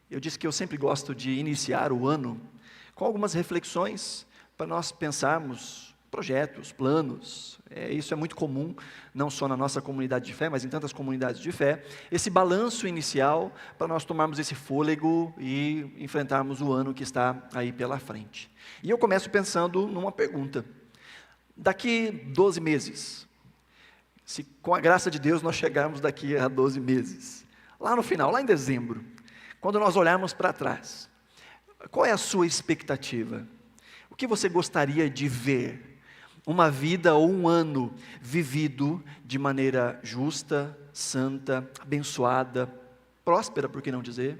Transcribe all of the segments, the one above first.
Eu disse que eu sempre gosto de iniciar o ano com algumas reflexões para nós pensarmos projetos, planos. Isso é muito comum, não só na nossa comunidade de fé, mas em tantas comunidades de fé. Esse balanço inicial para nós tomarmos esse fôlego e enfrentarmos o ano que está aí pela frente. E eu começo pensando numa pergunta. Daqui 12 meses, se com a graça de Deus nós chegarmos daqui a 12 meses, lá no final, lá em dezembro, quando nós olharmos para trás, qual é a sua expectativa? O que você gostaria de ver? Uma vida ou um ano vivido de maneira justa, santa, abençoada, próspera, por que não dizer?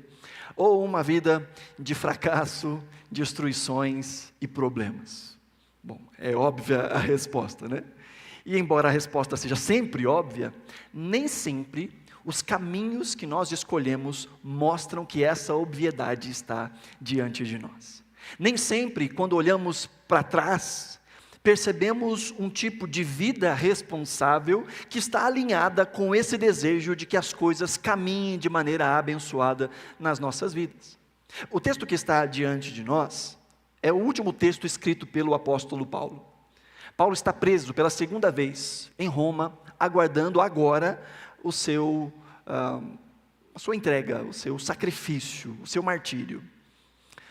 Ou uma vida de fracasso, destruições e problemas? Bom, é óbvia a resposta, né? E embora a resposta seja sempre óbvia, nem sempre os caminhos que nós escolhemos mostram que essa obviedade está diante de nós. Nem sempre, quando olhamos para trás, percebemos um tipo de vida responsável que está alinhada com esse desejo de que as coisas caminhem de maneira abençoada nas nossas vidas. O texto que está diante de nós é o último texto escrito pelo apóstolo Paulo. Paulo está preso pela segunda vez em Roma, aguardando agora a sua entrega, o seu sacrifício, o seu martírio.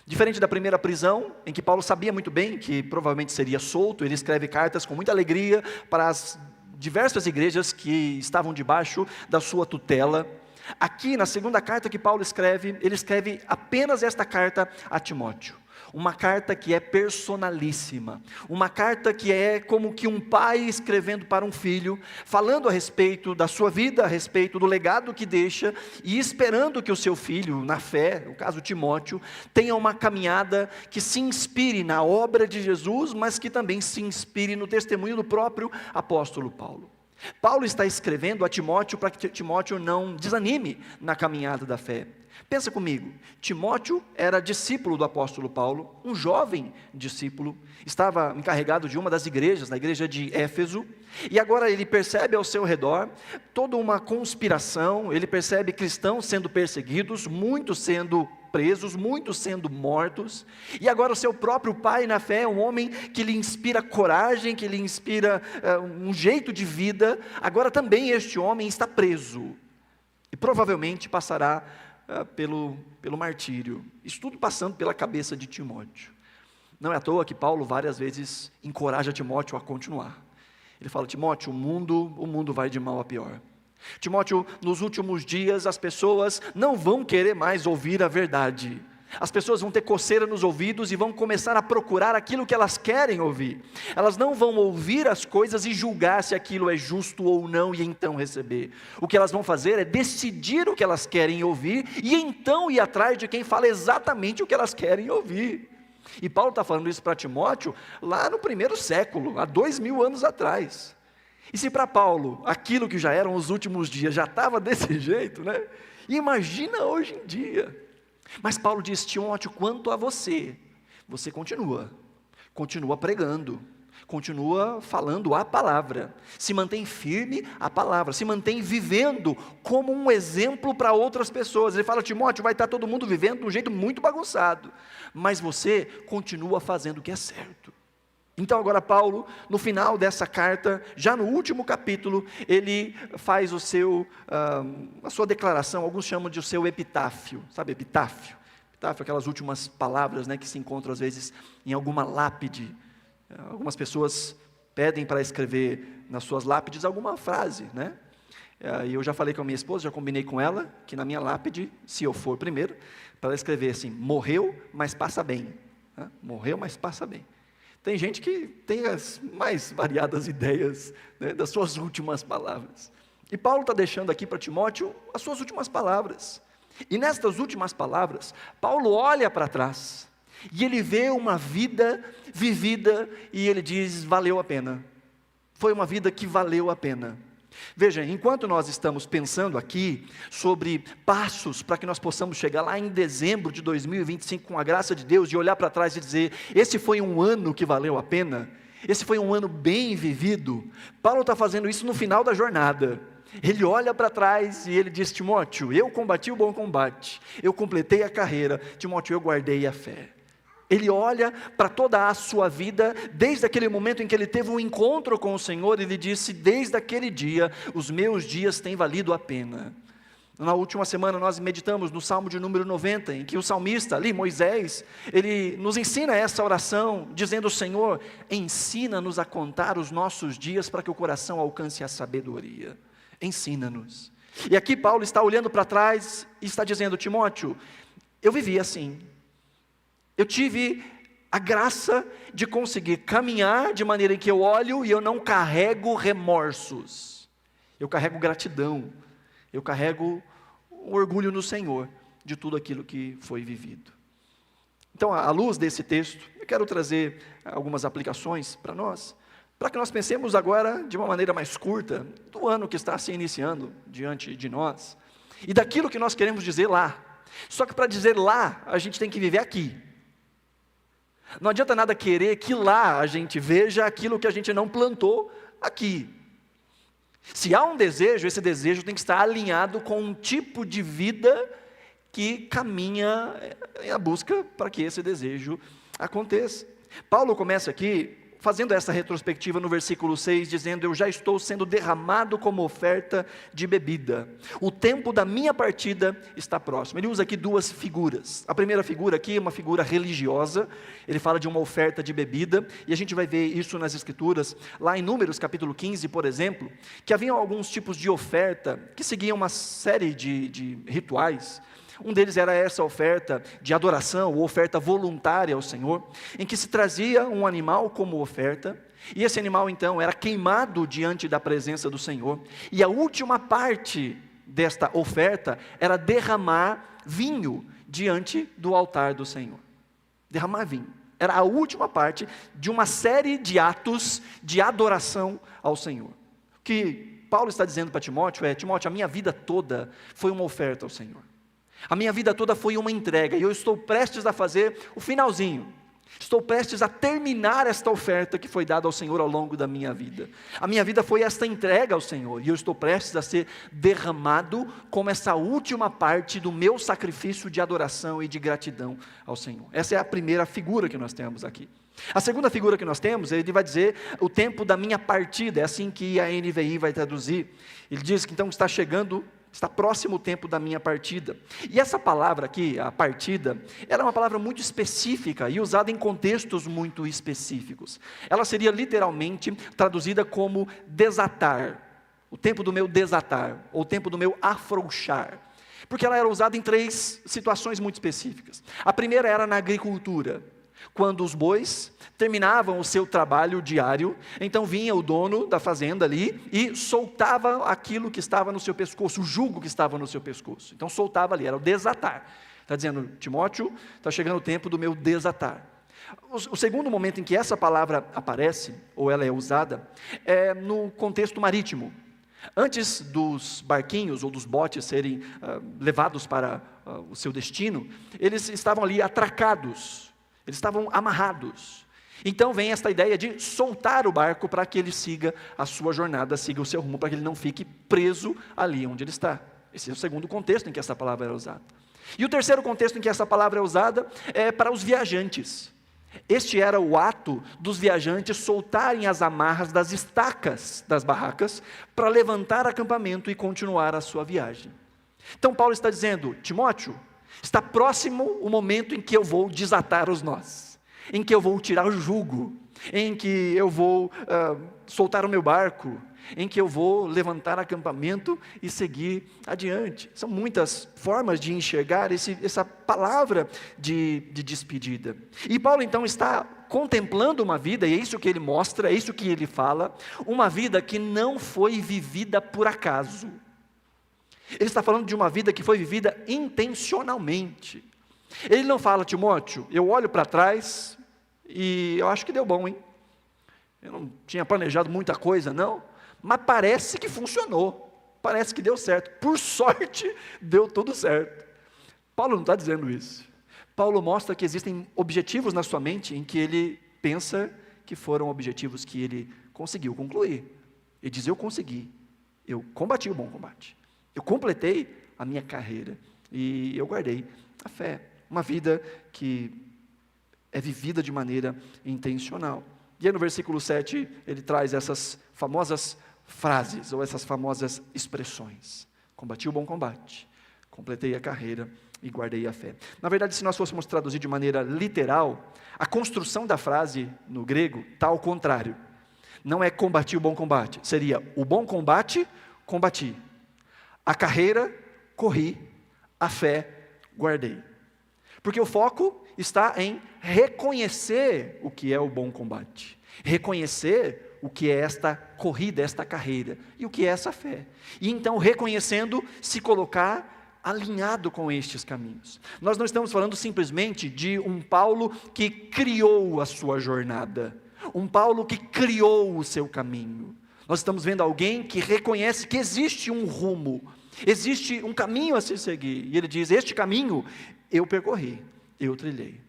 Diferente da primeira prisão, em que Paulo sabia muito bem que provavelmente seria solto, ele escreve cartas com muita alegria para as diversas igrejas que estavam debaixo da sua tutela. Aqui, na segunda carta que Paulo escreve, ele escreve apenas esta carta a Timóteo. Uma carta que é personalíssima, uma carta que é como que um pai escrevendo para um filho, falando a respeito da sua vida, a respeito do legado que deixa, e esperando que o seu filho, na fé, no caso Timóteo, tenha uma caminhada que se inspire na obra de Jesus, mas que também se inspire no testemunho do próprio apóstolo Paulo. Paulo está escrevendo a Timóteo para que Timóteo não desanime na caminhada da fé. Pensa comigo, Timóteo era discípulo do apóstolo Paulo, um jovem discípulo, estava encarregado de uma das igrejas, na igreja de Éfeso, e agora ele percebe ao seu redor toda uma conspiração, ele percebe cristãos sendo perseguidos, muitos sendo presos, muitos sendo mortos, e agora o seu próprio pai na fé, um homem que lhe inspira coragem, que lhe inspira um jeito de vida, agora também este homem está preso, e provavelmente passará pelo martírio, isso tudo passando pela cabeça de Timóteo. Não é à toa que Paulo várias vezes encoraja Timóteo a continuar. Ele fala: Timóteo, o mundo vai de mal a pior. Timóteo, nos últimos dias as pessoas não vão querer mais ouvir a verdade. As pessoas vão ter coceira nos ouvidos e vão começar a procurar aquilo que elas querem ouvir. Elas não vão ouvir as coisas e julgar se aquilo é justo ou não e então receber. O que elas vão fazer é decidir o que elas querem ouvir e então ir atrás de quem fala exatamente o que elas querem ouvir. E Paulo está falando isso para Timóteo lá no primeiro século, há 2000 anos atrás. E se para Paulo aquilo que já eram os últimos dias já estava desse jeito, né? Imagina hoje em dia. Mas Paulo diz: Timóteo, quanto a você continua pregando, continua falando a palavra, se mantém firme a palavra, se mantém vivendo como um exemplo para outras pessoas. Ele fala: Timóteo, vai estar todo mundo vivendo de um jeito muito bagunçado, mas você continua fazendo o que é certo. Então agora Paulo, no final dessa carta, já no último capítulo, ele faz a sua declaração, alguns chamam de o seu epitáfio, sabe epitáfio? Epitáfio, aquelas últimas palavras, né, que se encontram às vezes em alguma lápide. Algumas pessoas pedem para escrever nas suas lápides alguma frase, né? E eu já falei com a minha esposa, já combinei com ela, que na minha lápide, se eu for primeiro, para ela escrever assim: morreu, mas passa bem. Morreu, mas passa bem. Tem gente que tem as mais variadas ideias, né, das suas últimas palavras. E Paulo está deixando aqui para Timóteo as suas últimas palavras. E nestas últimas palavras, Paulo olha para trás, e ele vê uma vida vivida, e ele diz: valeu a pena. Foi uma vida que valeu a pena. Veja, enquanto nós estamos pensando aqui sobre passos para que nós possamos chegar lá em dezembro de 2025 com a graça de Deus, de olhar para trás e dizer: esse foi um ano que valeu a pena, esse foi um ano bem vivido. Paulo está fazendo isso no final da jornada. Ele olha para trás e ele diz: Timóteo, eu combati o bom combate, eu completei a carreira, Timóteo, eu guardei a fé. Ele olha para toda a sua vida, desde aquele momento em que ele teve um encontro com o Senhor, ele disse: desde aquele dia, os meus dias têm valido a pena. Na última semana nós meditamos no Salmo de número 90, em que o salmista ali, Moisés, ele nos ensina essa oração, dizendo: Senhor, ensina-nos a contar os nossos dias para que o coração alcance a sabedoria. Ensina-nos. E aqui Paulo está olhando para trás e está dizendo: Timóteo, eu vivi assim. Eu tive a graça de conseguir caminhar de maneira em que eu olho e eu não carrego remorsos. Eu carrego gratidão. Eu carrego o orgulho no Senhor de tudo aquilo que foi vivido. Então, à luz desse texto, eu quero trazer algumas aplicações para nós, para que nós pensemos agora de uma maneira mais curta, do ano que está se iniciando diante de nós, e daquilo que nós queremos dizer lá. Só que para dizer lá, a gente tem que viver aqui. Não adianta nada querer que lá a gente veja aquilo que a gente não plantou aqui. Se há um desejo, esse desejo tem que estar alinhado com um tipo de vida que caminha em a busca para que esse desejo aconteça. Paulo começa aqui fazendo essa retrospectiva no versículo 6, dizendo: eu já estou sendo derramado como oferta de bebida. O tempo da minha partida está próximo. Ele usa aqui duas figuras. A primeira figura aqui é uma figura religiosa. Ele fala de uma oferta de bebida, e a gente vai ver isso nas Escrituras, lá em Números capítulo 15, por exemplo, que haviam alguns tipos de oferta que seguiam uma série de rituais. Um deles era essa oferta de adoração, ou oferta voluntária ao Senhor, em que se trazia um animal como oferta, e esse animal então era queimado diante da presença do Senhor, e a última parte desta oferta era derramar vinho diante do altar do Senhor. Derramar vinho. Era a última parte de uma série de atos de adoração ao Senhor. O que Paulo está dizendo para Timóteo é: Timóteo, a minha vida toda foi uma oferta ao Senhor. A minha vida toda foi uma entrega, e eu estou prestes a fazer o finalzinho. Estou prestes a terminar esta oferta que foi dada ao Senhor ao longo da minha vida. A minha vida foi esta entrega ao Senhor, e eu estou prestes a ser derramado como essa última parte do meu sacrifício de adoração e de gratidão ao Senhor. Essa é a primeira figura que nós temos aqui. A segunda figura que nós temos, ele vai dizer: o tempo da minha partida. É assim que a NVI vai traduzir. Ele diz que então está chegando, está próximo o tempo da minha partida. E essa palavra aqui, a partida, ela é uma palavra muito específica e usada em contextos muito específicos. Ela seria literalmente traduzida como desatar. O tempo do meu desatar, ou o tempo do meu afrouxar. Porque ela era usada em três situações muito específicas. A primeira era na agricultura. Quando os bois terminavam o seu trabalho diário, então vinha o dono da fazenda ali e soltava aquilo que estava no seu pescoço, o jugo que estava no seu pescoço. Então soltava ali, era o desatar. Está dizendo: Timóteo, está chegando o tempo do meu desatar. O segundo momento em que essa palavra aparece, ou ela é usada, é no contexto marítimo. Antes dos barquinhos ou dos botes serem levados para o seu destino, eles estavam ali atracados. Eles estavam amarrados. Então vem esta ideia de soltar o barco para que ele siga a sua jornada, siga o seu rumo, para que ele não fique preso ali onde ele está. Esse é o segundo contexto em que essa palavra é usada. E o terceiro contexto em que essa palavra é usada é para os viajantes. Este era o ato dos viajantes soltarem as amarras das estacas das barracas para levantar acampamento e continuar a sua viagem. Então Paulo está dizendo: Timóteo, está próximo o momento em que eu vou desatar os nós, em que eu vou tirar o jugo, em que eu vou soltar o meu barco, em que eu vou levantar acampamento e seguir adiante. São muitas formas de enxergar essa palavra de despedida. E Paulo então está contemplando uma vida, e é isso que ele mostra, é isso que ele fala, uma vida que não foi vivida por acaso. Ele está falando de uma vida que foi vivida intencionalmente. Ele não fala: Timóteo, eu olho para trás e eu acho que deu bom, hein? Eu não tinha planejado muita coisa, não, mas parece que funcionou, parece que deu certo. Por sorte, deu tudo certo. Paulo não está dizendo isso. Paulo mostra que existem objetivos na sua mente em que ele pensa que foram objetivos que ele conseguiu concluir. Ele diz: eu consegui. Eu combati o bom combate. Eu completei a minha carreira. E eu guardei a fé. Uma vida que é vivida de maneira intencional. E aí no versículo 7, ele traz essas famosas frases, ou essas famosas expressões. Combati o bom combate, completei a carreira e guardei a fé. Na verdade, se nós fôssemos traduzir de maneira literal, a construção da frase no grego está ao contrário. Não é combati o bom combate, seria o bom combate, combati. A carreira, corri, a fé, guardei. Porque o foco está em reconhecer o que é o bom combate. Reconhecer o que é esta corrida, esta carreira. E o que é essa fé. E então, reconhecendo, se colocar alinhado com estes caminhos. Nós não estamos falando simplesmente de um Paulo que criou a sua jornada. Um Paulo que criou o seu caminho. Nós estamos vendo alguém que reconhece que existe um rumo. Existe um caminho a se seguir. E ele diz, este caminho eu percorri, eu trilhei.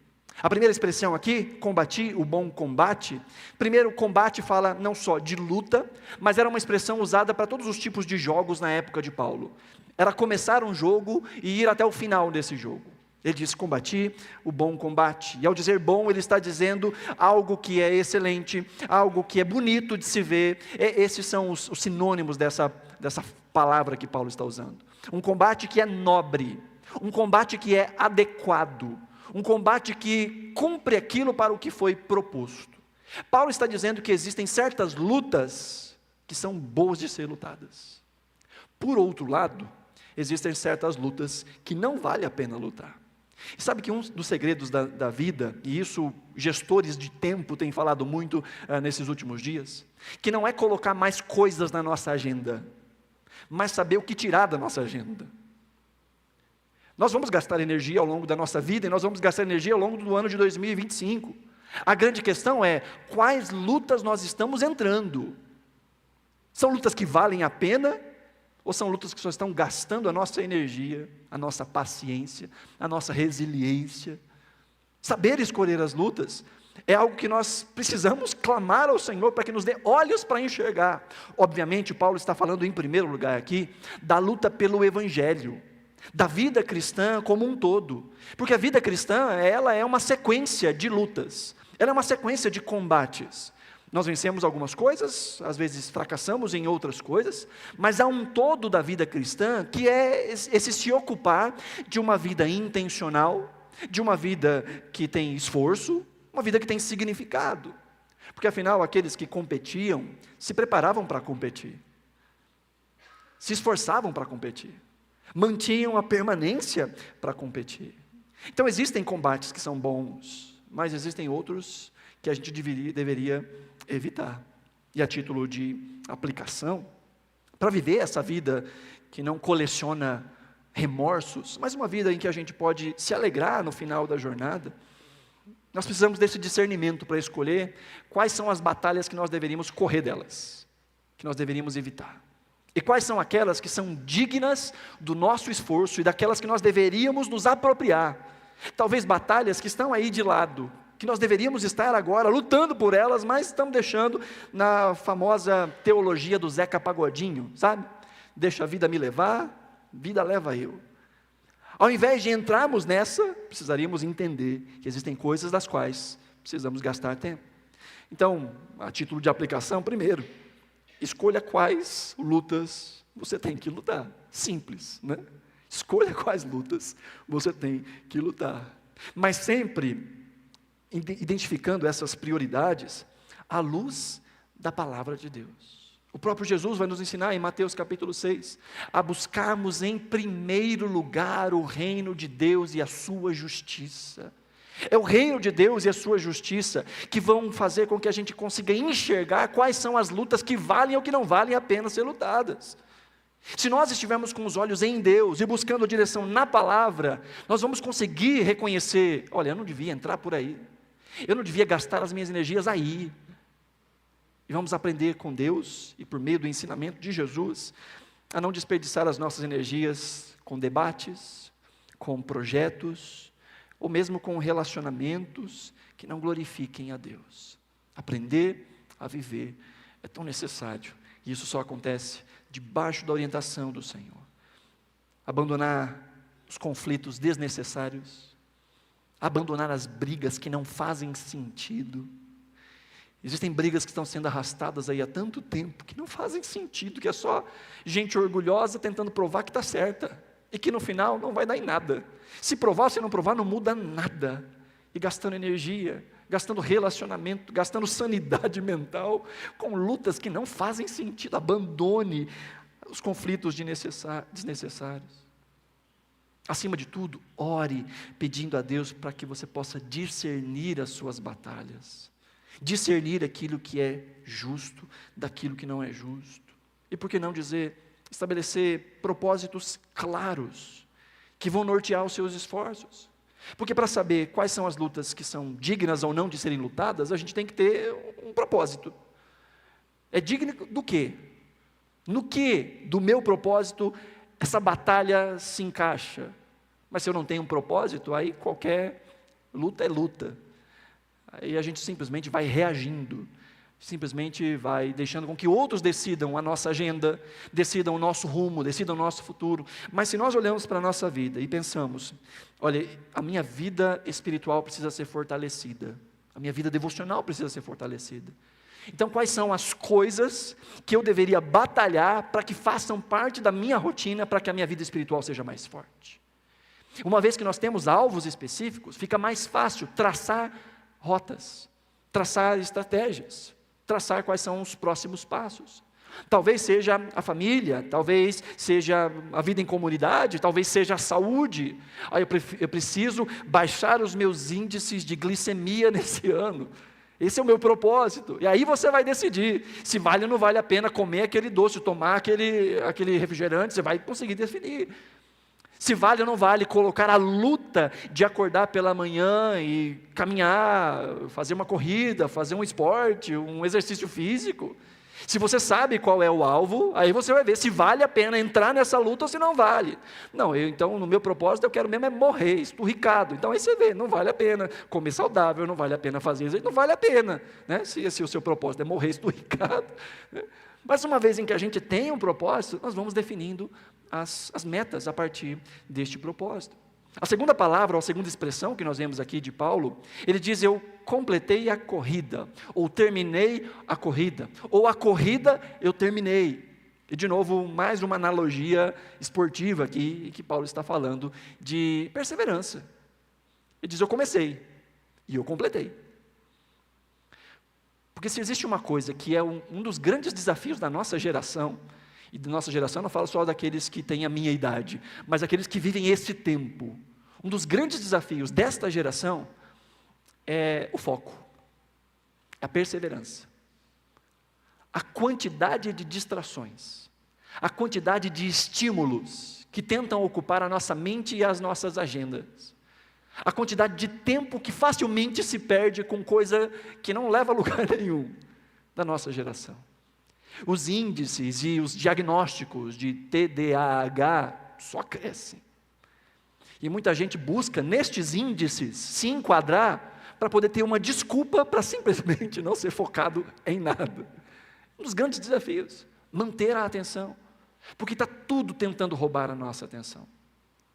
A primeira expressão aqui, combati o bom combate. Primeiro, combate fala não só de luta, mas era uma expressão usada para todos os tipos de jogos na época de Paulo. Era começar um jogo e ir até o final desse jogo. Ele diz, combati o bom combate. E ao dizer bom, ele está dizendo algo que é excelente, algo que é bonito de se ver. Esses são os sinônimos dessa palavra que Paulo está usando. Um combate que é nobre, um combate que é adequado, um combate que cumpre aquilo para o que foi proposto. Paulo está dizendo que existem certas lutas que são boas de ser lutadas. Por outro lado, existem certas lutas que não vale a pena lutar. E sabe que um dos segredos da vida, e isso gestores de tempo têm falado muito nesses últimos dias, que não é colocar mais coisas na nossa agenda, mas saber o que tirar da nossa agenda. Nós vamos gastar energia ao longo da nossa vida, e nós vamos gastar energia ao longo do ano de 2025. A grande questão é, quais lutas nós estamos entrando? São lutas que valem a pena, ou são lutas que só estão gastando a nossa energia, a nossa paciência, a nossa resiliência? Saber escolher as lutas é algo que nós precisamos clamar ao Senhor para que nos dê olhos para enxergar. Obviamente, Paulo está falando em primeiro lugar aqui, da luta pelo Evangelho, da vida cristã como um todo, porque a vida cristã, ela é uma sequência de lutas, ela é uma sequência de combates. Nós vencemos algumas coisas, às vezes fracassamos em outras coisas, mas há um todo da vida cristã que é esse se ocupar de uma vida intencional, de uma vida que tem esforço, uma vida que tem significado, porque afinal aqueles que competiam se preparavam para competir, se esforçavam para competir, mantinham a permanência para competir. Então existem combates que são bons, mas existem outros que a gente deveria evitar. E a título de aplicação, para viver essa vida que não coleciona remorsos, mas uma vida em que a gente pode se alegrar no final da jornada, nós precisamos desse discernimento para escolher quais são as batalhas que nós deveríamos correr delas, que nós deveríamos evitar. E quais são aquelas que são dignas do nosso esforço e daquelas que nós deveríamos nos apropriar. Talvez batalhas que estão aí de lado, que nós deveríamos estar agora lutando por elas, mas estamos deixando na famosa teologia do Zeca Pagodinho, sabe? Deixa a vida me levar, vida leva eu. Ao invés de entrarmos nessa, precisaríamos entender que existem coisas das quais precisamos gastar tempo. Então, a título de aplicação, primeiro, escolha quais lutas você tem que lutar. Simples, né? Escolha quais lutas você tem que lutar. Mas sempre identificando essas prioridades à luz da palavra de Deus. O próprio Jesus vai nos ensinar em Mateus capítulo 6, a buscarmos em primeiro lugar o reino de Deus e a sua justiça. É o reino de Deus e a sua justiça que vão fazer com que a gente consiga enxergar quais são as lutas que valem ou que não valem a pena ser lutadas. Se nós estivermos com os olhos em Deus e buscando a direção na palavra, nós vamos conseguir reconhecer, olha, eu não devia entrar por aí, eu não devia gastar as minhas energias aí. E vamos aprender com Deus e por meio do ensinamento de Jesus a não desperdiçar as nossas energias com debates, com projetos, ou mesmo com relacionamentos que não glorifiquem a Deus. Aprender a viver é tão necessário, e isso só acontece debaixo da orientação do Senhor. Abandonar os conflitos desnecessários, abandonar as brigas que não fazem sentido. Existem brigas que estão sendo arrastadas aí há tanto tempo, que não fazem sentido, que é só gente orgulhosa tentando provar que está certa, e que no final não vai dar em nada. Se provar ou se não provar, não muda nada. E gastando energia, gastando relacionamento, gastando sanidade mental, com lutas que não fazem sentido. Abandone os conflitos desnecessários. Acima de tudo, ore pedindo a Deus para que você possa discernir as suas batalhas. Discernir aquilo que é justo daquilo que não é justo. E por que não dizer, estabelecer propósitos claros, que vão nortear os seus esforços. Porque para saber quais são as lutas que são dignas ou não de serem lutadas, a gente tem que ter um propósito. É digno do quê? No que do meu propósito essa batalha se encaixa? Mas se eu não tenho um propósito, aí qualquer luta é luta. Aí a gente simplesmente vai reagindo, simplesmente vai deixando com que outros decidam a nossa agenda, decidam o nosso rumo, decidam o nosso futuro. Mas se nós olhamos para a nossa vida e pensamos, olha, a minha vida espiritual precisa ser fortalecida, a minha vida devocional precisa ser fortalecida. Então quais são as coisas que eu deveria batalhar para que façam parte da minha rotina, para que a minha vida espiritual seja mais forte? Uma vez que nós temos alvos específicos, fica mais fácil traçar rotas, traçar estratégias, traçar quais são os próximos passos. Talvez seja a família, talvez seja a vida em comunidade, talvez seja a saúde. Eu preciso baixar os meus índices de glicemia nesse ano. Esse é o meu propósito. E aí você vai decidir se vale ou não vale a pena comer aquele doce, tomar aquele refrigerante, você vai conseguir definir. Se vale ou não vale colocar a luta de acordar pela manhã e caminhar, fazer uma corrida, fazer um esporte, um exercício físico. Se você sabe qual é o alvo, aí você vai ver se vale a pena entrar nessa luta ou se não vale. Não, então no meu propósito eu quero mesmo é morrer, esturricado. Então aí você vê, não vale a pena comer saudável, não vale a pena fazer isso, não vale a pena, né? Se o seu propósito é morrer esturricado. Né? Mas uma vez em que a gente tem um propósito, nós vamos definindo as metas a partir deste propósito. A segunda palavra, ou a segunda expressão que nós vemos aqui de Paulo, ele diz, eu completei a corrida, ou terminei a corrida, ou a corrida eu terminei. E de novo, mais uma analogia esportiva aqui, que Paulo está falando de perseverança. Ele diz, eu comecei, e eu completei. Porque se existe uma coisa que é um dos grandes desafios da nossa geração, e da nossa geração, eu não falo só daqueles que têm a minha idade, mas aqueles que vivem esse tempo. Um dos grandes desafios desta geração é o foco, a perseverança, a quantidade de distrações, a quantidade de estímulos que tentam ocupar a nossa mente e as nossas agendas, a quantidade de tempo que facilmente se perde com coisa que não leva a lugar nenhum da nossa geração. Os índices e os diagnósticos de TDAH só crescem. E muita gente busca nestes índices se enquadrar para poder ter uma desculpa para simplesmente não ser focado em nada. Um dos grandes desafios, manter a atenção. Porque está tudo tentando roubar a nossa atenção.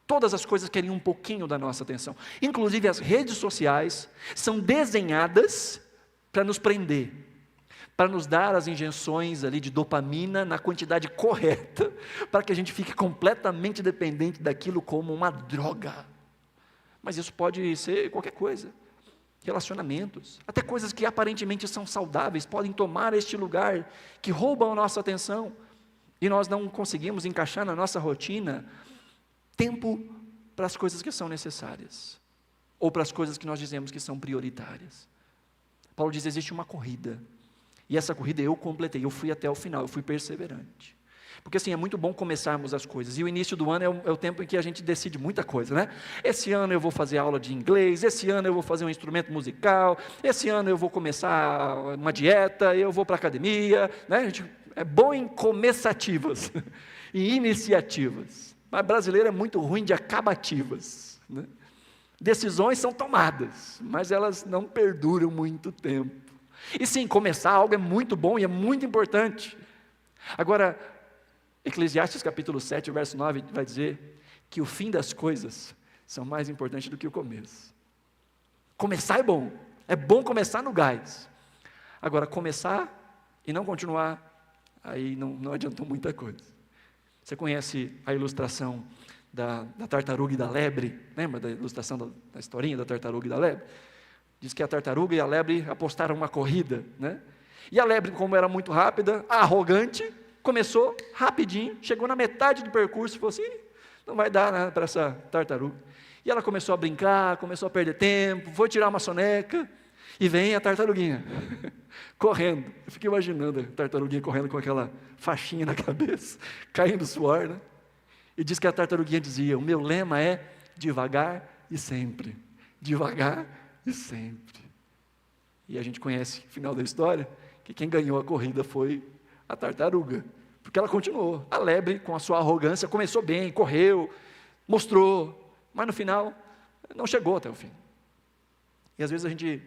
Todas as coisas querem um pouquinho da nossa atenção. Inclusive as redes sociais são desenhadas para nos prender, para nos dar as injeções ali de dopamina na quantidade correta, para que a gente fique completamente dependente daquilo como uma droga. Mas isso pode ser qualquer coisa, relacionamentos, até coisas que aparentemente são saudáveis, podem tomar este lugar, que roubam a nossa atenção, e nós não conseguimos encaixar na nossa rotina, tempo para as coisas que são necessárias, ou para as coisas que nós dizemos que são prioritárias. Paulo diz, existe uma corrida, e essa corrida eu completei, eu fui até o final, eu fui perseverante. Porque assim, é muito bom começarmos as coisas, e o início do ano é o tempo em que a gente decide muita coisa, né? Esse ano eu vou fazer aula de inglês, esse ano eu vou fazer um instrumento musical, esse ano eu vou começar uma dieta, eu vou para a academia, né? É bom em começativas, em iniciativas, mas brasileiro é muito ruim de acabativas, né? Decisões são tomadas, mas elas não perduram muito tempo. E sim, começar algo é muito bom e é muito importante. Agora, Eclesiastes capítulo 7, verso 9, vai dizer que o fim das coisas são mais importantes do que o começo. Começar é bom começar no gás. Agora, começar e não continuar, aí não adiantou muita coisa. Você conhece a ilustração da tartaruga e da lebre? Lembra da ilustração da historinha da tartaruga e da lebre? Diz que a tartaruga e a lebre apostaram uma corrida, né? E a lebre, como era muito rápida, arrogante, começou rapidinho, chegou na metade do percurso e falou assim, não vai dar nada para essa tartaruga. E ela começou a brincar, começou a perder tempo, foi tirar uma soneca, e vem a tartaruguinha, correndo. Eu fiquei imaginando a tartaruguinha correndo com aquela faixinha na cabeça, caindo suor, né? E diz que a tartaruguinha dizia, o meu lema é devagar e sempre. Devagar e sempre. E a gente conhece o final da história, que quem ganhou a corrida foi a tartaruga, porque ela continuou. A lebre, com a sua arrogância, começou bem, correu, mostrou, mas no final não chegou até o fim. E às vezes a gente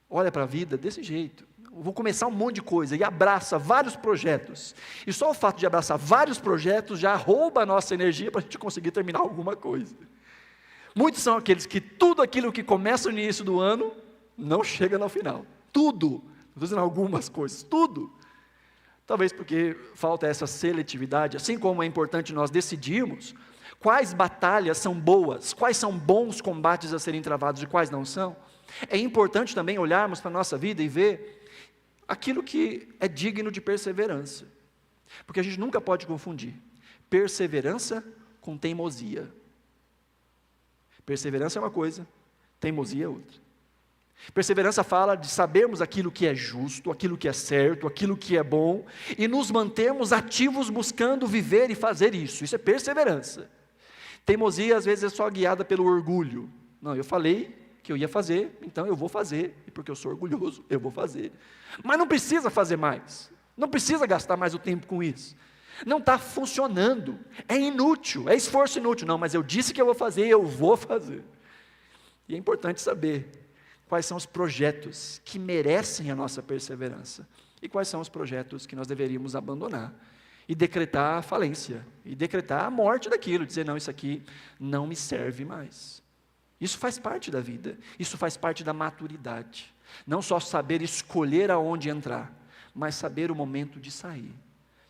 olha para a vida desse jeito. Eu vou começar um monte de coisa e abraça vários projetos. E só o fato de abraçar vários projetos já rouba a nossa energia para a gente conseguir terminar alguma coisa. Muitos são aqueles que tudo aquilo que começa no início do ano não chega no final. Tudo. Não estou dizendo algumas coisas, tudo. Talvez porque falta essa seletividade, assim como é importante nós decidirmos quais batalhas são boas, quais são bons combates a serem travados e quais não são. É importante também olharmos para a nossa vida e ver aquilo que é digno de perseverança. Porque a gente nunca pode confundir perseverança com teimosia. Perseverança é uma coisa, teimosia é outra. Perseverança fala de sabermos aquilo que é justo, aquilo que é certo, aquilo que é bom, e nos mantermos ativos buscando viver e fazer isso. Isso é perseverança. Teimosia às vezes é só guiada pelo orgulho. Não, eu falei que eu ia fazer, então eu vou fazer, e porque eu sou orgulhoso, eu vou fazer. Mas não precisa fazer mais, não precisa gastar mais o tempo com isso. Não está funcionando, é inútil, é esforço inútil. Não, mas eu disse que eu vou fazer. E é importante saber quais são os projetos que merecem a nossa perseverança e quais são os projetos que nós deveríamos abandonar e decretar a falência, e decretar a morte daquilo, dizer, não, isso aqui não me serve mais. Isso faz parte da vida, isso faz parte da maturidade. Não só saber escolher aonde entrar, mas saber o momento de sair.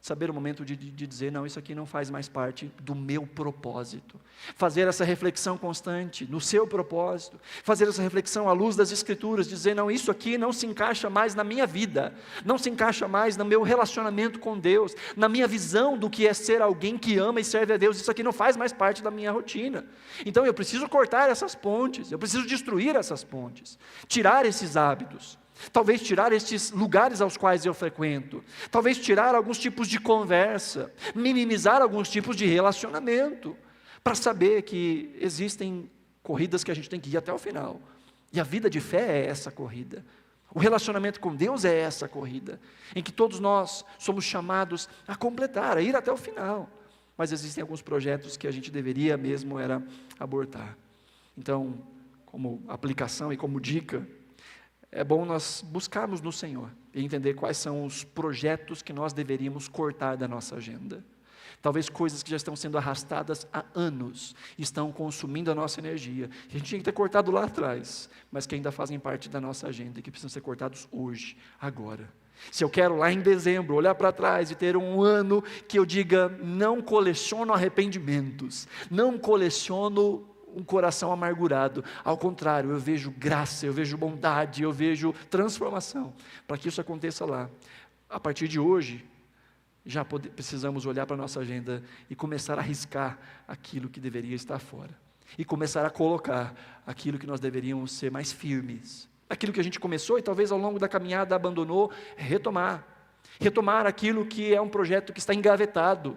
Saber o momento de dizer, não, isso aqui não faz mais parte do meu propósito. Fazer essa reflexão constante no seu propósito. Fazer essa reflexão à luz das Escrituras, dizer, não, isso aqui não se encaixa mais na minha vida. Não se encaixa mais no meu relacionamento com Deus. Na minha visão do que é ser alguém que ama e serve a Deus. Isso aqui não faz mais parte da minha rotina. Então eu preciso cortar essas pontes. Eu preciso destruir essas pontes. Tirar esses hábitos. Talvez tirar estes lugares aos quais eu frequento, talvez tirar alguns tipos de conversa, minimizar alguns tipos de relacionamento, para saber que existem corridas que a gente tem que ir até o final, e a vida de fé é essa corrida, o relacionamento com Deus é essa corrida, em que todos nós somos chamados a completar, a ir até o final, mas existem alguns projetos que a gente deveria mesmo era abortar. Então, como aplicação e como dica, é bom nós buscarmos no Senhor e entender quais são os projetos que nós deveríamos cortar da nossa agenda. Talvez coisas que já estão sendo arrastadas há anos, estão consumindo a nossa energia. A gente tinha que ter cortado lá atrás, mas que ainda fazem parte da nossa agenda e que precisam ser cortados hoje, agora. Se eu quero lá em dezembro olhar para trás e ter um ano que eu diga, não coleciono arrependimentos, não coleciono um coração amargurado, ao contrário, eu vejo graça, eu vejo bondade, eu vejo transformação, para que isso aconteça lá. A partir de hoje, já precisamos olhar para a nossa agenda e começar a riscar aquilo que deveria estar fora, e começar a colocar aquilo que nós deveríamos ser mais firmes, aquilo que a gente começou e talvez ao longo da caminhada abandonou, retomar aquilo que é um projeto que está engavetado,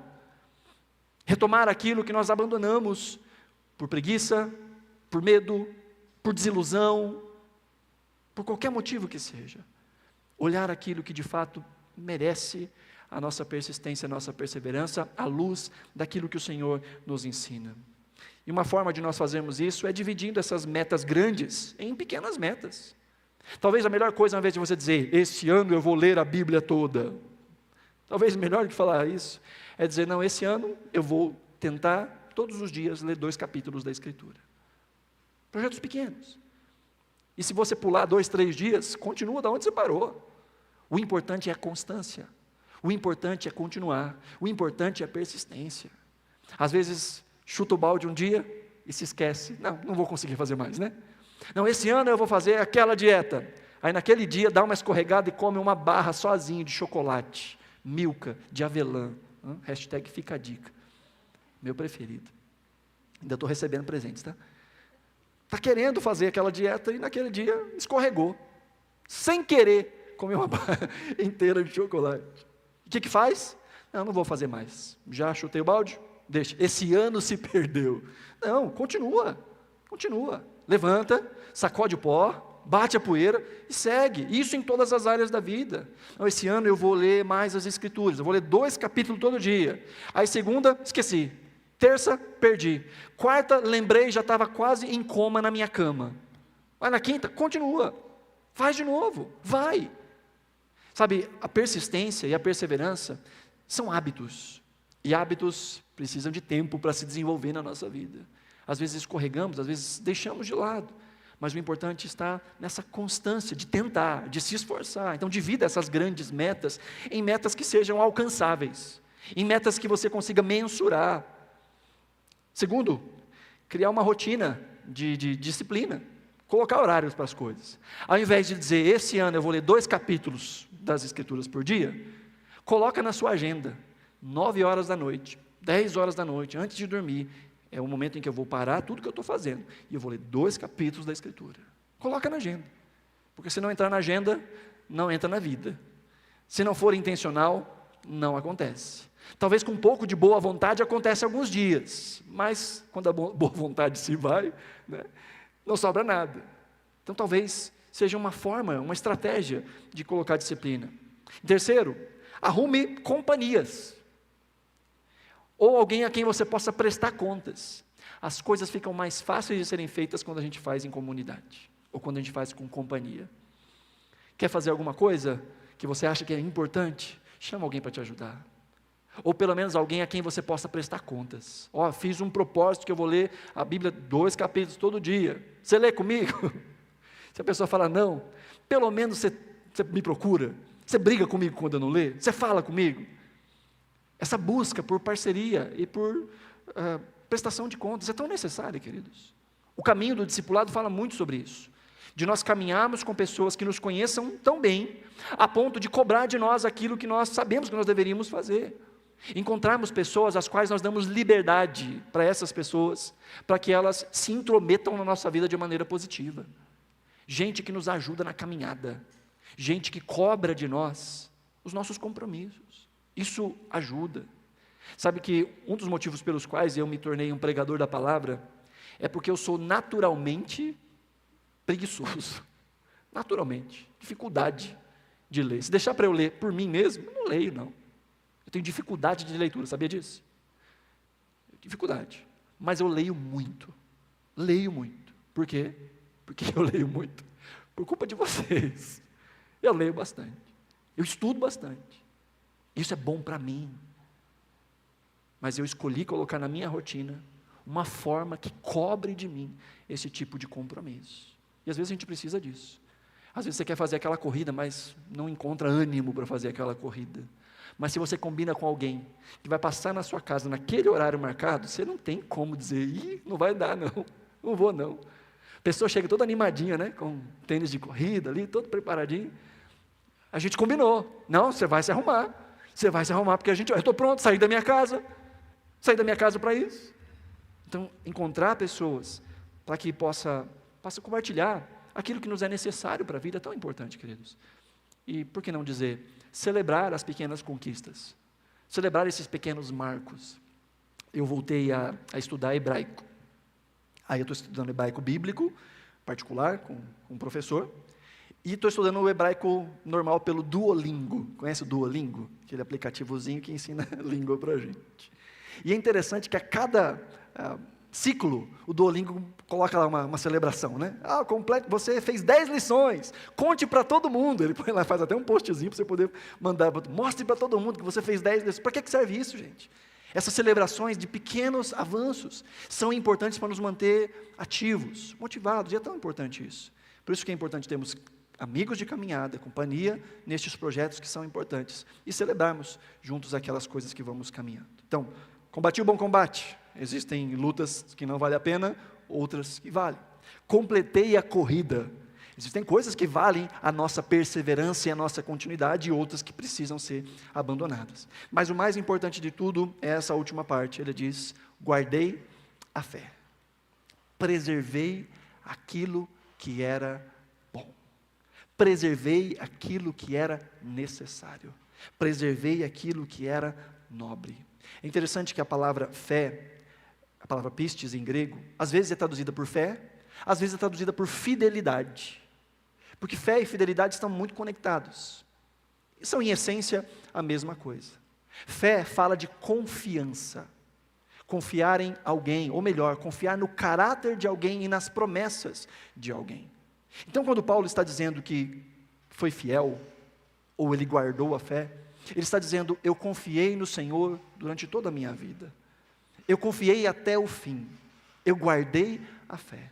retomar aquilo que nós abandonamos, por preguiça, por medo, por desilusão, por qualquer motivo que seja. Olhar aquilo que de fato merece a nossa persistência, a nossa perseverança, à luz daquilo que o Senhor nos ensina. E uma forma de nós fazermos isso é dividindo essas metas grandes em pequenas metas. Talvez a melhor coisa, ao invés de você dizer, este ano eu vou ler a Bíblia toda, talvez melhor do que falar isso, É dizer, não, esse ano eu vou tentar todos os dias ler 2 capítulos da Escritura. Projetos pequenos. E se você pular 2, 3 dias, continua da onde você parou. O importante é a constância. O importante é continuar. O importante é a persistência. Às vezes, chuta o balde um dia e se esquece. Não vou conseguir fazer mais, né? Não, esse ano eu vou fazer aquela dieta. Aí naquele dia dá uma escorregada e come uma barra sozinho de chocolate, Milka, de avelã. Hashtag fica a dica. Meu preferido. Ainda estou recebendo presentes, tá? Está querendo fazer aquela dieta e naquele dia escorregou. Sem querer, comeu uma barra inteira de chocolate. O que faz? Não vou fazer mais. Já chutei o balde? Deixa. Esse ano se perdeu. Não, continua. Levanta, sacode o pó, bate a poeira e segue. Isso em todas as áreas da vida. Então, esse ano eu vou ler mais as Escrituras. Eu vou ler 2 capítulos todo dia. Aí segunda, esqueci. Terça, perdi. Quarta, lembrei, já estava quase em coma na minha cama. Aí na quinta, continua. Faz de novo. Vai. Sabe, a persistência e a perseverança são hábitos. E hábitos precisam de tempo para se desenvolver na nossa vida. Às vezes escorregamos, às vezes deixamos de lado. Mas o importante está nessa constância de tentar, de se esforçar. Então divida essas grandes metas em metas que sejam alcançáveis. Em metas que você consiga mensurar. Segundo, criar uma rotina de disciplina. Colocar horários para as coisas. Ao invés de dizer, esse ano eu vou ler 2 capítulos das Escrituras por dia, coloca na sua agenda, 9 horas da noite, 10 horas da noite, antes de dormir, é o momento em que eu vou parar tudo que eu estou fazendo, e eu vou ler 2 capítulos da Escritura. Coloca na agenda, porque se não entrar na agenda, não entra na vida. Se não for intencional, não acontece. Talvez com um pouco de boa vontade acontece alguns dias, mas quando a boa vontade se vai, né, não sobra nada. Então talvez seja uma forma, uma estratégia de colocar disciplina. Terceiro, arrume companhias. Ou alguém a quem você possa prestar contas. As coisas ficam mais fáceis de serem feitas quando a gente faz em comunidade, ou quando a gente faz com companhia. Quer fazer alguma coisa que você acha que é importante? Chama alguém para te ajudar. Ou pelo menos alguém a quem você possa prestar contas. Fiz um propósito que eu vou ler a Bíblia 2 capítulos todo dia. Você lê comigo? Se a pessoa fala não, pelo menos você me procura. Você briga comigo quando eu não ler? Você fala comigo? Essa busca por parceria e por prestação de contas é tão necessária, queridos. O caminho do discipulado fala muito sobre isso. De nós caminharmos com pessoas que nos conheçam tão bem, a ponto de cobrar de nós aquilo que nós sabemos que nós deveríamos fazer. Encontrarmos pessoas às quais nós damos liberdade para essas pessoas, para que elas se intrometam na nossa vida de maneira positiva. Gente que nos ajuda na caminhada, gente que cobra de nós os nossos compromissos. Isso ajuda. Sabe que um dos motivos pelos quais eu me tornei um pregador da palavra é porque eu sou naturalmente preguiçoso. Naturalmente. Dificuldade de ler. Se deixar para eu ler por mim mesmo, eu não leio, não. Eu tenho dificuldade de leitura, sabia disso? Dificuldade. Mas eu leio muito. Leio muito. Por quê? Porque eu leio muito. Por culpa de vocês. Eu leio bastante. Eu estudo bastante. Isso é bom para mim. Mas eu escolhi colocar na minha rotina uma forma que cobre de mim esse tipo de compromisso. E às vezes a gente precisa disso. Às vezes você quer fazer aquela corrida, mas não encontra ânimo para fazer aquela corrida. Mas se você combina com alguém que vai passar na sua casa naquele horário marcado, você não tem como dizer, não vai dar não vou não. A pessoa chega toda animadinha, né, com tênis de corrida ali, todo preparadinho. A gente combinou, não, você vai se arrumar porque eu estou pronto, saí da minha casa para isso. Então, encontrar pessoas para que possa compartilhar aquilo que nos é necessário para a vida é tão importante, queridos. E por que não dizer, celebrar as pequenas conquistas, celebrar esses pequenos marcos. Eu voltei a estudar hebraico. Aí eu estou estudando hebraico bíblico, particular, com um professor, e estou estudando o hebraico normal pelo Duolingo. Conhece o Duolingo? Aquele aplicativozinho que ensina língua para a gente. E é interessante que a cada ciclo, o Duolingo coloca lá uma celebração, né? Você fez 10 lições, conte para todo mundo. Ele põe lá, faz até um postzinho para você poder mandar, mostre para todo mundo que você fez 10 lições. Para que serve isso, gente? Essas celebrações de pequenos avanços são importantes para nos manter ativos, motivados, e é tão importante isso. Por isso que é importante termos amigos de caminhada, companhia nestes projetos que são importantes, e celebrarmos juntos aquelas coisas que vamos caminhando. Então, combati o bom combate. Existem lutas que não valem a pena, outras que valem. Completei a corrida. Existem coisas que valem a nossa perseverança e a nossa continuidade, e outras que precisam ser abandonadas. Mas o mais importante de tudo é essa última parte. Ele diz: guardei a fé. Preservei aquilo que era bom. Preservei aquilo que era necessário. Preservei aquilo que era nobre. É interessante que a palavra fé, a palavra pistes em grego, às vezes é traduzida por fé, às vezes é traduzida por fidelidade. Porque fé e fidelidade estão muito conectados. E são, em essência, a mesma coisa. Fé fala de confiança. Confiar em alguém, ou melhor, confiar no caráter de alguém e nas promessas de alguém. Então, quando Paulo está dizendo que foi fiel, ou ele guardou a fé, ele está dizendo: eu confiei no Senhor durante toda a minha vida. Eu confiei até o fim. Eu guardei a fé.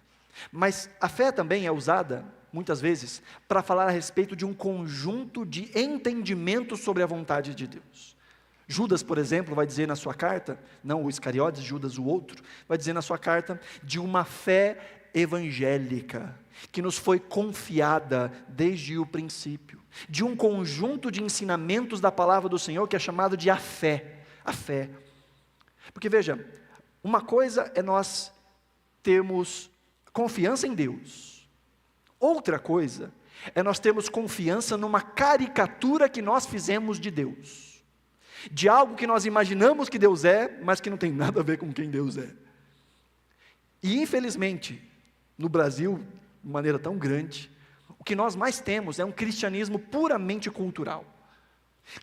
Mas a fé também é usada, muitas vezes, para falar a respeito de um conjunto de entendimentos sobre a vontade de Deus. Judas, por exemplo, vai dizer na sua carta, não o Iscariotes, Judas o outro, vai dizer na sua carta de uma fé evangélica, que nos foi confiada desde o princípio, de um conjunto de ensinamentos da palavra do Senhor, que é chamado de a fé. Porque veja, uma coisa é nós termos confiança em Deus, outra coisa é nós termos confiança numa caricatura que nós fizemos de Deus, de algo que nós imaginamos que Deus é, mas que não tem nada a ver com quem Deus é. E infelizmente, no Brasil, de maneira tão grande, o que nós mais temos é um cristianismo puramente cultural,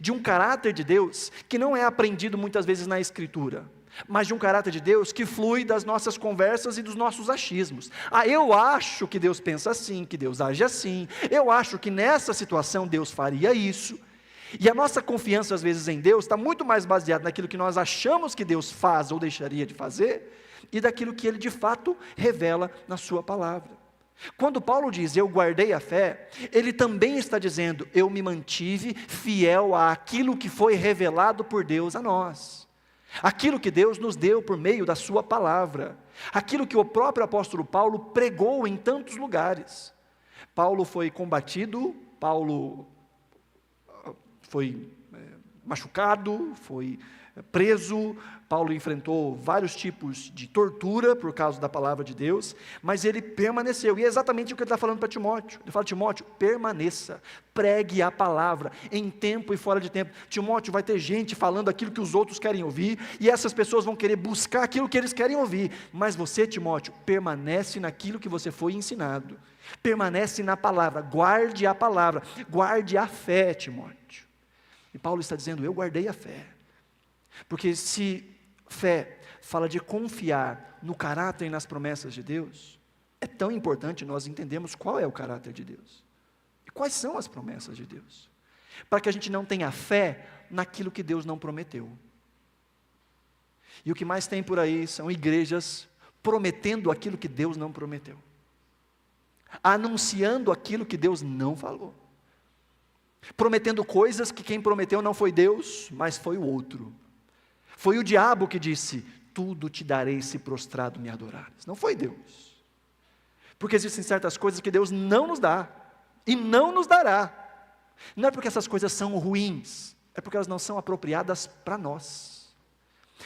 de um caráter de Deus que não é aprendido muitas vezes na Escritura, mas de um caráter de Deus que flui das nossas conversas e dos nossos achismos. Eu acho que Deus pensa assim, que Deus age assim, eu acho que nessa situação Deus faria isso. E a nossa confiança às vezes em Deus está muito mais baseada naquilo que nós achamos que Deus faz ou deixaria de fazer, e daquilo que Ele de fato revela na sua palavra. Quando Paulo diz: eu guardei a fé, ele também está dizendo: eu me mantive fiel àquilo que foi revelado por Deus a nós, aquilo que Deus nos deu por meio da sua palavra, aquilo que o próprio apóstolo Paulo pregou em tantos lugares. Paulo foi combatido, Paulo foi machucado, foi preso, Paulo enfrentou vários tipos de tortura por causa da palavra de Deus, mas ele permaneceu, e é exatamente o que ele está falando para Timóteo. Ele fala: Timóteo, permaneça, pregue a palavra, em tempo e fora de tempo. Timóteo, vai ter gente falando aquilo que os outros querem ouvir, e essas pessoas vão querer buscar aquilo que eles querem ouvir, mas você, Timóteo, permanece naquilo que você foi ensinado, permanece na palavra, guarde a palavra, guarde a fé, Timóteo. E Paulo está dizendo: eu guardei a fé. Porque se fé fala de confiar no caráter e nas promessas de Deus, é tão importante nós entendermos qual é o caráter de Deus e quais são as promessas de Deus, para que a gente não tenha fé naquilo que Deus não prometeu. E o que mais tem por aí são igrejas prometendo aquilo que Deus não prometeu, anunciando aquilo que Deus não falou, prometendo coisas que quem prometeu não foi Deus, mas foi o outro. Foi o diabo que disse: tudo te darei se prostrado me adorares. Não foi Deus. Porque existem certas coisas que Deus não nos dá, e não nos dará. Não é porque essas coisas são ruins, é porque elas não são apropriadas para nós.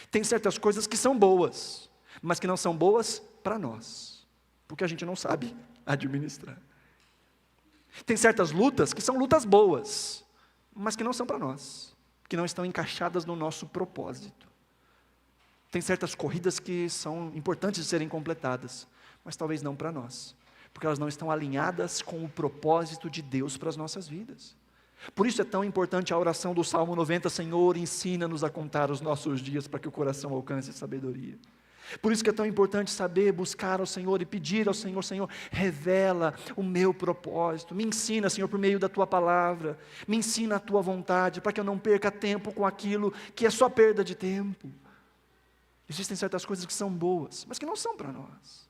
Tem certas coisas que são boas, mas que não são boas para nós, porque a gente não sabe administrar. Tem certas lutas que são lutas boas, mas que não são para nós, que não estão encaixadas no nosso propósito. Tem certas corridas que são importantes de serem completadas, mas talvez não para nós, porque elas não estão alinhadas com o propósito de Deus para as nossas vidas. Por isso é tão importante a oração do Salmo 90, Senhor, ensina-nos a contar os nossos dias para que o coração alcance sabedoria. Por isso que é tão importante saber buscar ao Senhor e pedir ao Senhor: Senhor, revela o meu propósito, me ensina, Senhor, por meio da Tua palavra, me ensina a Tua vontade, para que eu não perca tempo com aquilo que é só perda de tempo. Existem certas coisas que são boas, mas que não são para nós,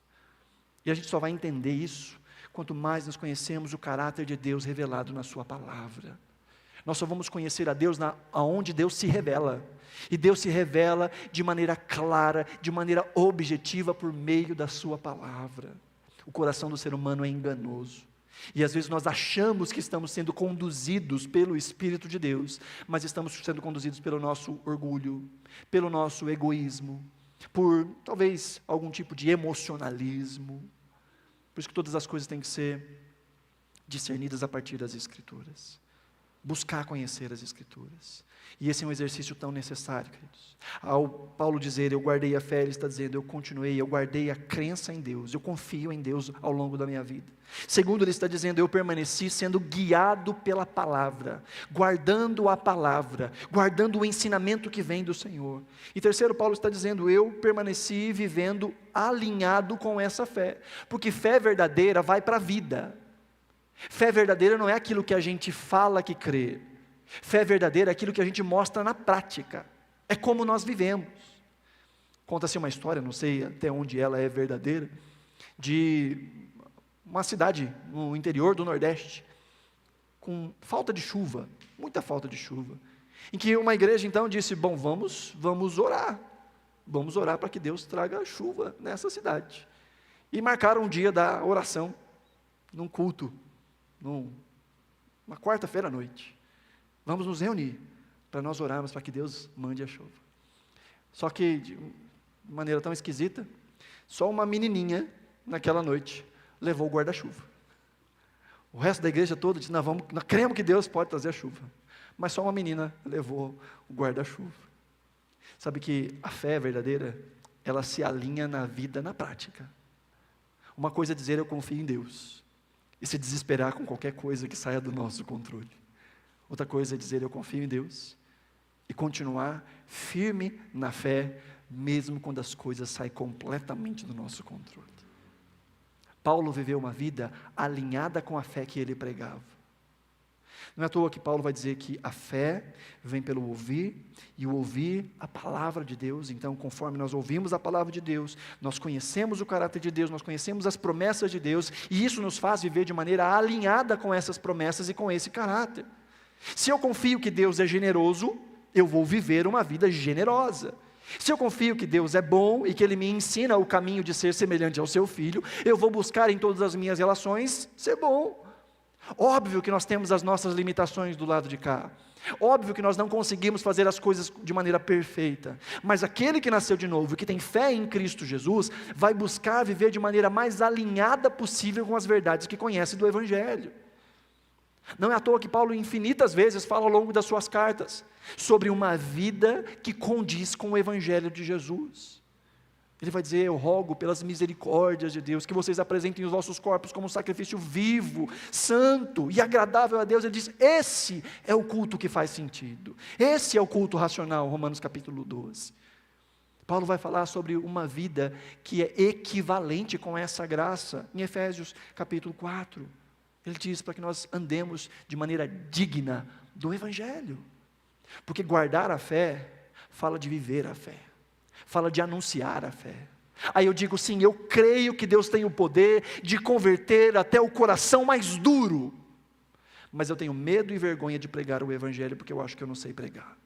e a gente só vai entender isso quanto mais nós conhecemos o caráter de Deus revelado na Sua palavra. Nós só vamos conhecer a Deus aonde Deus se revela, e Deus se revela de maneira clara, de maneira objetiva, por meio da Sua palavra. O coração do ser humano é enganoso, e às vezes nós achamos que estamos sendo conduzidos pelo Espírito de Deus, mas estamos sendo conduzidos pelo nosso orgulho, pelo nosso egoísmo, por talvez algum tipo de emocionalismo. Por isso que todas as coisas têm que ser discernidas a partir das Escrituras. Buscar conhecer as Escrituras. E esse é um exercício tão necessário, queridos. Ao Paulo dizer, eu guardei a fé, ele está dizendo, eu continuei, eu guardei a crença em Deus, eu confio em Deus ao longo da minha vida. Segundo, ele está dizendo, eu permaneci sendo guiado pela palavra, guardando a palavra, guardando o ensinamento que vem do Senhor. E terceiro, Paulo está dizendo, eu permaneci vivendo alinhado com essa fé, porque fé verdadeira vai para a vida. Fé verdadeira não é aquilo que a gente fala que crê. Fé verdadeira é aquilo que a gente mostra na prática. É como nós vivemos. Conta-se uma história, não sei até onde ela é verdadeira, de uma cidade no interior do Nordeste, com falta de chuva, muita falta de chuva, em que uma igreja então disse, bom, vamos orar para que Deus traga chuva nessa cidade. E marcaram um dia da oração, num culto, uma quarta-feira à noite. Vamos nos reunir para nós orarmos para que Deus mande a chuva. Só que de maneira tão esquisita, só uma menininha naquela noite levou o guarda-chuva. O resto da igreja toda disse, nós cremos que Deus pode trazer a chuva, mas só uma menina levou o guarda-chuva. Sabe que a fé verdadeira, ela se alinha na vida, na prática. Uma coisa é dizer eu confio em Deus, e se desesperar com qualquer coisa que saia do nosso controle. Outra coisa é dizer eu confio em Deus, e continuar firme na fé, mesmo quando as coisas saem completamente do nosso controle. Paulo viveu uma vida alinhada com a fé que ele pregava. Não é à toa que Paulo vai dizer que a fé vem pelo ouvir, e o ouvir a palavra de Deus. Então, conforme nós ouvimos a palavra de Deus, nós conhecemos o caráter de Deus, nós conhecemos as promessas de Deus, e isso nos faz viver de maneira alinhada com essas promessas e com esse caráter. Se eu confio que Deus é generoso, eu vou viver uma vida generosa. Se eu confio que Deus é bom e que Ele me ensina o caminho de ser semelhante ao seu Filho, eu vou buscar em todas as minhas relações ser bom. Óbvio que nós temos as nossas limitações do lado de cá. Óbvio que nós não conseguimos fazer as coisas de maneira perfeita. Mas aquele que nasceu de novo e que tem fé em Cristo Jesus, vai buscar viver de maneira mais alinhada possível com as verdades que conhece do Evangelho. Não é à toa que Paulo infinitas vezes fala ao longo das suas cartas sobre uma vida que condiz com o Evangelho de Jesus. Ele vai dizer, eu rogo pelas misericórdias de Deus, que vocês apresentem os vossos corpos como um sacrifício vivo, santo e agradável a Deus. Ele diz, esse é o culto que faz sentido, esse é o culto racional, Romanos capítulo 12. Paulo vai falar sobre uma vida que é equivalente com essa graça, em Efésios capítulo 4. Ele diz para que nós andemos de maneira digna do Evangelho, porque guardar a fé, fala de viver a fé, fala de anunciar a fé. Aí eu digo sim, eu creio que Deus tem o poder de converter até o coração mais duro, mas eu tenho medo e vergonha de pregar o Evangelho, porque eu acho que eu não sei pregar.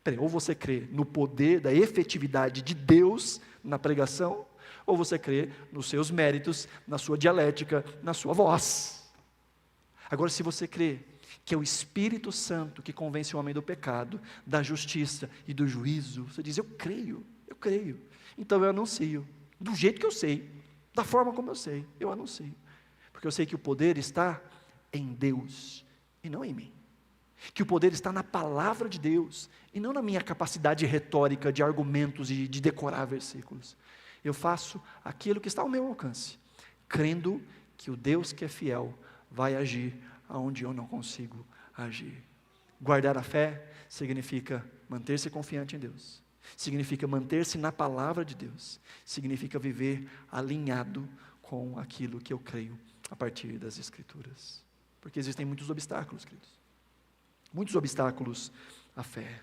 Peraí, ou você crê no poder da efetividade de Deus na pregação, ou você crê nos seus méritos, na sua dialética, na sua voz. Agora, se você crê que é o Espírito Santo que convence o homem do pecado, da justiça e do juízo, você diz, eu creio, então eu anuncio, do jeito que eu sei, da forma como eu sei, eu anuncio, porque eu sei que o poder está em Deus, e não em mim, que o poder está na palavra de Deus, e não na minha capacidade retórica de argumentos e de decorar versículos. Eu faço aquilo que está ao meu alcance, crendo que o Deus que é fiel vai agir aonde eu não consigo agir. Guardar a fé significa manter-se confiante em Deus, significa manter-se na palavra de Deus, significa viver alinhado com aquilo que eu creio a partir das Escrituras. Porque existem muitos obstáculos, queridos. Muitos obstáculos à fé.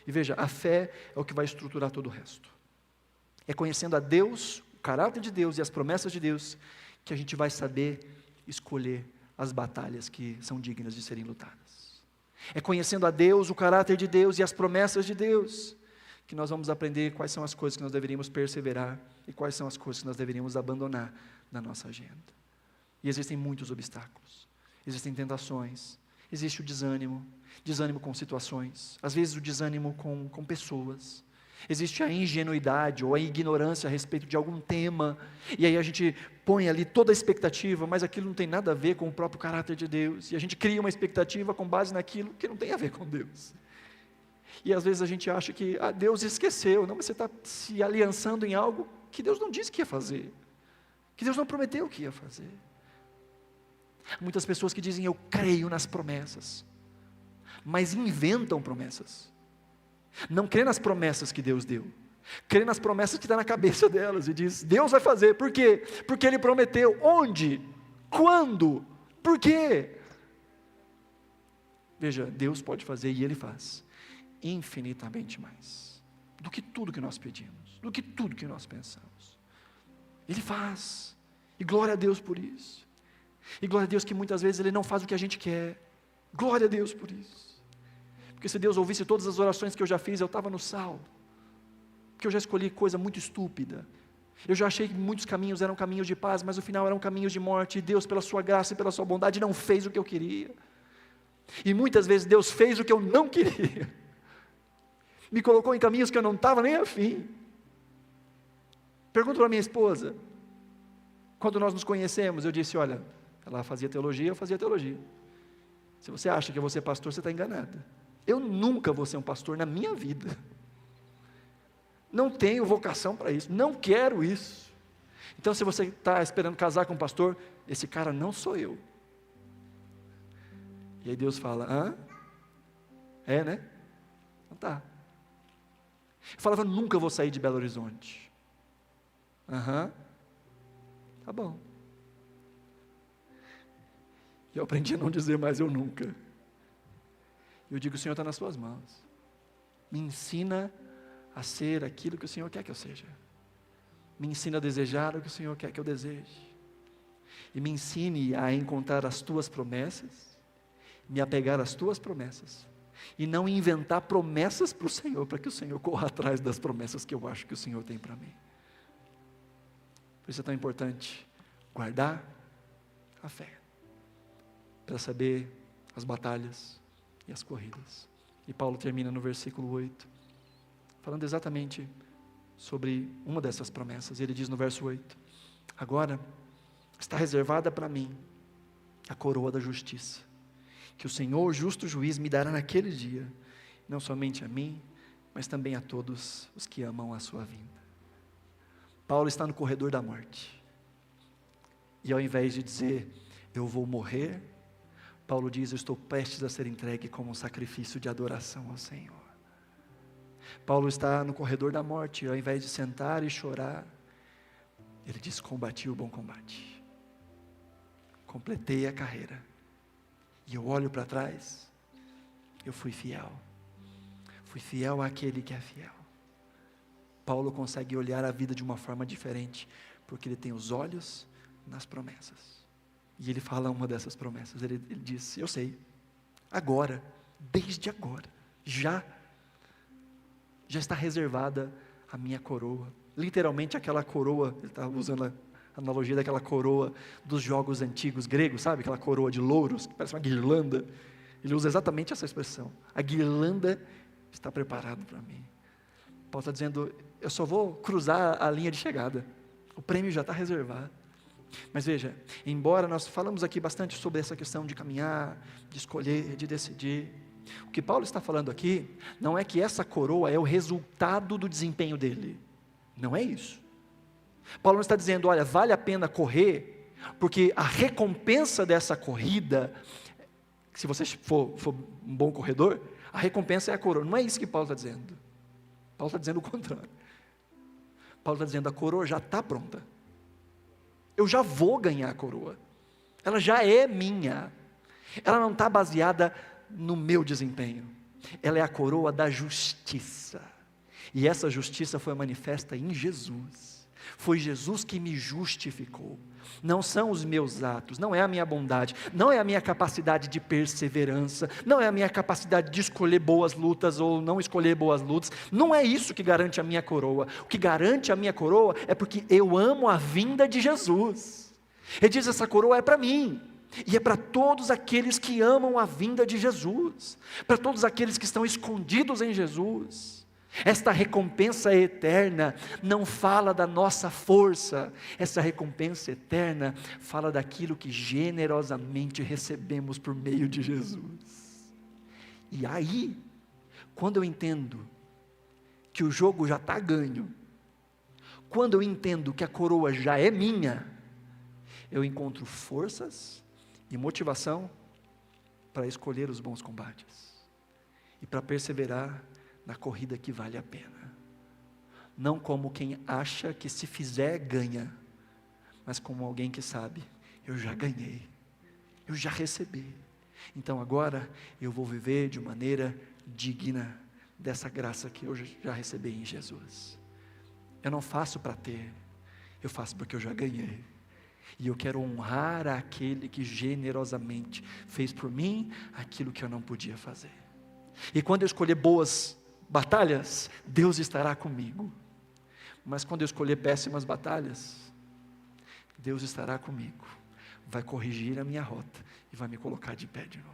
E veja, a fé é o que vai estruturar todo o resto. É conhecendo a Deus, o caráter de Deus e as promessas de Deus, que a gente vai saber escolher as batalhas que são dignas de serem lutadas. É conhecendo a Deus, o caráter de Deus e as promessas de Deus, que nós vamos aprender quais são as coisas que nós deveríamos perseverar e quais são as coisas que nós deveríamos abandonar na nossa agenda. E existem muitos obstáculos, existem tentações, existe o desânimo com situações, às vezes o desânimo com pessoas, existe a ingenuidade ou a ignorância a respeito de algum tema, e aí a gente põe ali toda a expectativa, mas aquilo não tem nada a ver com o próprio caráter de Deus, e a gente cria uma expectativa com base naquilo que não tem a ver com Deus. E às vezes a gente acha que Deus esqueceu, não, mas você está se aliançando em algo que Deus não disse que ia fazer, que Deus não prometeu que ia fazer. Muitas pessoas que dizem, eu creio nas promessas, mas inventam promessas, não crê nas promessas que Deus deu, crê nas promessas que está na cabeça delas, e diz, Deus vai fazer, por quê? Porque Ele prometeu, onde? Quando? Por quê? Veja, Deus pode fazer, e Ele faz, infinitamente mais, do que tudo que nós pedimos, do que tudo que nós pensamos, Ele faz, e glória a Deus por isso, e glória a Deus que muitas vezes Ele não faz o que a gente quer, glória a Deus por isso, porque se Deus ouvisse todas as orações que eu já fiz, eu estava no sal, porque eu já escolhi coisa muito estúpida, eu já achei que muitos caminhos eram caminhos de paz, mas no final eram caminhos de morte, e Deus pela sua graça e pela sua bondade não fez o que eu queria, e muitas vezes Deus fez o que eu não queria, me colocou em caminhos que eu não estava nem afim. Pergunto para minha esposa, quando nós nos conhecemos, eu disse, olha, ela fazia teologia, eu fazia teologia, se você acha que eu vou ser pastor, você está enganada, eu nunca vou ser um pastor na minha vida, não tenho vocação para isso, não quero isso, então se você está esperando casar com um pastor, esse cara não sou eu. E aí Deus fala, é né? Então tá. Eu falava, nunca vou sair de Belo Horizonte. Tá bom. E eu aprendi a não dizer mais eu nunca. Eu digo, o Senhor está nas suas mãos. Me ensina a ser aquilo que o Senhor quer que eu seja. Me ensina a desejar o que o Senhor quer que eu deseje. E me ensine a encontrar as tuas promessas, me apegar às tuas promessas, e não inventar promessas para o Senhor, para que o Senhor corra atrás das promessas que eu acho que o Senhor tem para mim. Por isso é tão importante guardar a fé, para saber as batalhas e as corridas. E Paulo termina no versículo 8, falando exatamente sobre uma dessas promessas. Ele diz no verso 8, agora está reservada para mim a coroa da justiça, que o Senhor, justo juiz, me dará naquele dia, não somente a mim, mas também a todos os que amam a sua vinda. Paulo está no corredor da morte, e ao invés de dizer, eu vou morrer, Paulo diz, eu estou prestes a ser entregue como um sacrifício de adoração ao Senhor. Paulo está no corredor da morte, e ao invés de sentar e chorar, ele diz, combati o bom combate, completei a carreira, e eu olho para trás, eu fui fiel àquele que é fiel. Paulo consegue olhar a vida de uma forma diferente, porque ele tem os olhos nas promessas, e ele fala uma dessas promessas, ele diz, eu sei, agora, desde agora, já está reservada a minha coroa, literalmente aquela coroa, ele está usando a analogia daquela coroa dos jogos antigos gregos, sabe, aquela coroa de louros, que parece uma guirlanda, ele usa exatamente essa expressão, a guirlanda está preparada para mim. Paulo está dizendo, eu só vou cruzar a linha de chegada, o prêmio já está reservado. Mas veja, embora nós falamos aqui bastante sobre essa questão de caminhar, de escolher, de decidir, o que Paulo está falando aqui, não é que essa coroa é o resultado do desempenho dele, não é isso. Paulo não está dizendo, olha, vale a pena correr, porque a recompensa dessa corrida, se você for um bom corredor, a recompensa é a coroa, não é isso que Paulo está dizendo. Paulo está dizendo o contrário. Paulo está dizendo, a coroa já está pronta. Eu já vou ganhar a coroa. Ela já é minha. Ela não está baseada no meu desempenho. Ela é a coroa da justiça. E essa justiça foi manifesta em Jesus. Foi Jesus que me justificou. Não são os meus atos, não é a minha bondade, não é a minha capacidade de perseverança, não é a minha capacidade de escolher boas lutas ou não escolher boas lutas. Não é isso que garante a minha coroa. O que garante a minha coroa é porque eu amo a vinda de Jesus. Ele diz, essa coroa é para mim. E é para todos aqueles que amam a vinda de Jesus, para todos aqueles que estão escondidos em Jesus. Esta recompensa eterna não fala da nossa força, essa recompensa eterna fala daquilo que generosamente recebemos por meio de Jesus. E aí, quando eu entendo que o jogo já está ganho, quando eu entendo que a coroa já é minha, eu encontro forças e motivação para escolher os bons combates e para perseverar na corrida que vale a pena. Não como quem acha que se fizer ganha, mas como alguém que sabe, eu já ganhei, eu já recebi. Então agora eu vou viver de maneira digna dessa graça que eu já recebi em Jesus. Eu não faço para ter, eu faço porque eu já ganhei. E eu quero honrar aquele que generosamente fez por mim aquilo que eu não podia fazer. E quando eu escolher boas batalhas, Deus estará comigo. Mas quando eu escolher péssimas batalhas, Deus estará comigo. Vai corrigir a minha rota e vai me colocar de pé de novo.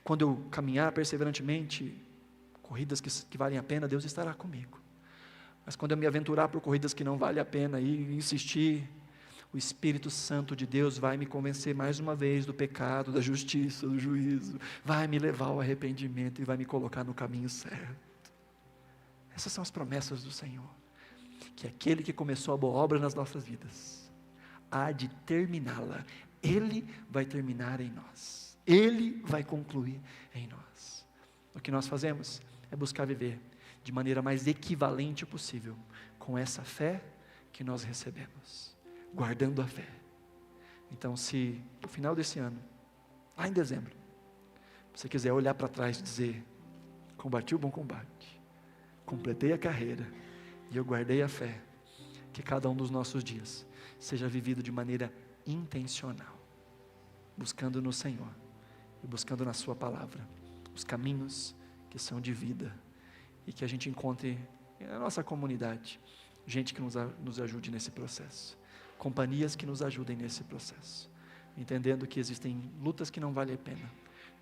Quando eu caminhar perseverantemente, corridas que valem a pena, Deus estará comigo. Mas quando eu me aventurar por corridas que não valem a pena e insistir, o Espírito Santo de Deus vai me convencer mais uma vez do pecado, da justiça, do juízo, vai me levar ao arrependimento e vai me colocar no caminho certo. Essas são as promessas do Senhor, que aquele que começou a boa obra nas nossas vidas, há de terminá-la. Ele vai terminar em nós, Ele vai concluir em nós. O que nós fazemos é buscar viver de maneira mais equivalente possível com essa fé que nós recebemos, guardando a fé. Então, se no final desse ano, lá em dezembro, você quiser olhar para trás e dizer, combati o bom combate, completei a carreira, e eu guardei a fé, que cada um dos nossos dias seja vivido de maneira intencional, buscando no Senhor, e buscando na sua palavra, os caminhos que são de vida, e que a gente encontre na nossa comunidade, gente que nos ajude nesse processo, companhias que nos ajudem nesse processo, entendendo que existem lutas que não valem a pena,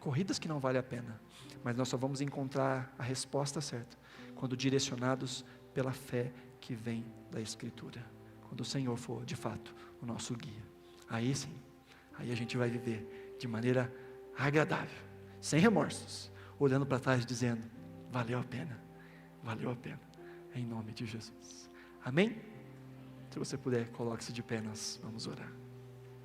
corridas que não valem a pena, mas nós só vamos encontrar a resposta certa, quando direcionados pela fé que vem da Escritura, quando o Senhor for de fato o nosso guia. Aí sim, aí a gente vai viver de maneira agradável, sem remorsos, olhando para trás dizendo, valeu a pena, em nome de Jesus. Amém? Se você puder, coloque-se de pé, nós vamos orar.